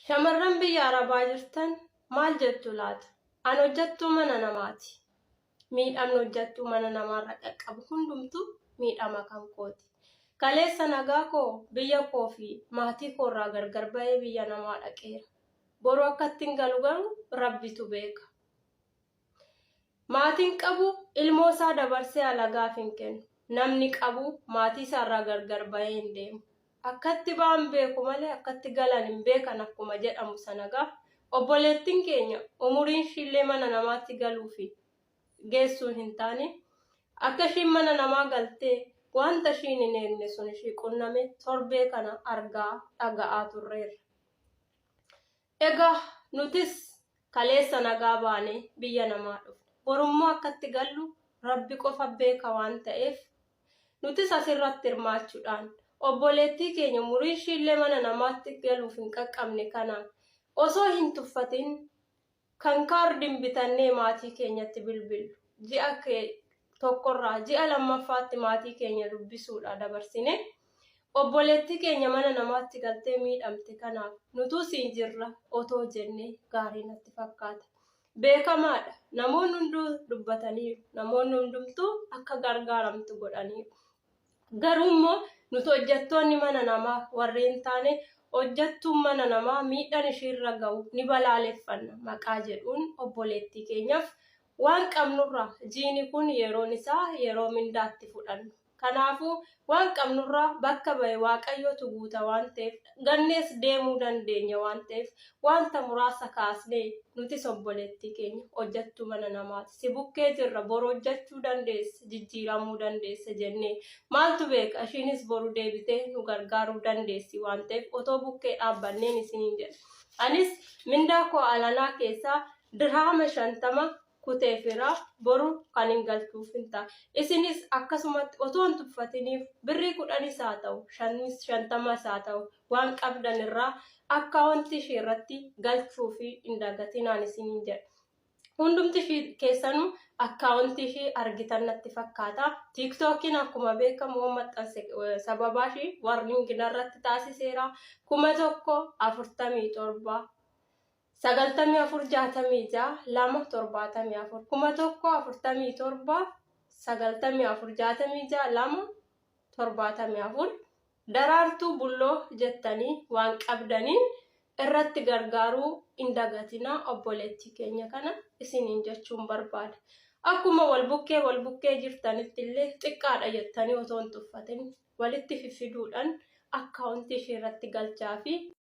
Shamarran biyya Arabaa jirtan maal jettu laata? An hojjettuu mana namaati. Miidhamni hojjettuu mana namaarra qaqqabu hundumtuu miidhama kan kooti. Kaleessa nagaa koo biyya koo fi maatii koo irraa gargar bahee biyya namaa dhaqeera. Boru akkatti hin galu garuu Rabbitu beeka. Maatiin qabu ilmoo isaa dabarsee alagaaf hin kennu. Namni qabu maatii isaarraa gargar bahee hin deemu. Akkatti ba'an beeku malee akkatti galan hin beekan akkuma jedhamu sanagaa obboleettiin keenya umuriin ishillee mana namaatti galuu fi geessuun hin taane akka ishiin mana namaa galtee wanta ishiin hin eegne sun ishii qunname torbee kana argaa dhaga'aa turreerra. Egaa nutis kaleessa nagaa baanee biyya namaa dhufne. Borummoo akkatti gallu Rabbi qofa beeka waan ta'eef nutis asirratti hirmaachuudhaan obboleettii keenya umurii ishillee mana namaatti galuuf hin qaqqabne kanaan osoo hin tuffatin kan kaardiin bitannee maatii keenyatti bilbilu ji'a tokkorraa ji'a lammaffaatti maatii keenya dubbisuudha dabarsine obboleettii keenya mana namaatti galtee miidhamte kanaaf nutuu siin jirra otoo jennee gaarii natti fakkaata. Beekamaadha namoonni hunduu dubbataniiru, namoonni hundumtuu akka gargaaramtu godhaniiru. Garuu immoo nuti hojjettoonni mana namaa warreen taane hojjettuun mana namaa miidhaan ishiirra ga'u ni balaaleffanna maqaa jedhuun obboleettii keenyaaf waan qabnurraa jiini kun yeroon isaa yeroo mindaatti fudhannu. Kanaafuu waan qabnurraa bakka bahe Waaqayyotu guuta waan ta'eef gannees deemuu dandeenya waan ta'eef wanta muraasa kaasnee nutis obboleettii keenya hojjettuu mana namaati. Si bukkee jirra boru hojjechuu dandeessa jijjiiramuu dandeessa jennee maaltu beeka ishiinis boru deebitee nu gargaaruu dandeessi waan ta'eef otoo bukkee dhaabbanneen isiniin jedha. Anis mindaa koo alanaa keessaa dirhama 50 kuteefira boru kan hin galchuuf hin ta'a. Isinis akkasumatti otoo hin tuffatiniif birrii 10 haa ta'u 50 haa ta'u waan qabdan irraa akkaawuntii ishee irratti galchuu fi hin dagatinaan isiniin jedha. Hundumti ishee keessanuu akkaawuntii ishee argitan natti fakkaata. TikTokiin akkuma beekamu maxxanse sababaa ishee warningiin irratti taasiseera 1147 9466 274 1147 9466 274 daraartuu bulloo jettanii waan qabdaniin irratti gargaaruu hin dagatinaa obboleettii keenya kana isiniin jechuun barbaada. Akkuma wal bukkee jirtanitti illee xiqqaadha jettanii otoo hin tuffatin walitti fiffiduudhaan akkaawuntii ishee irratti galchaa fi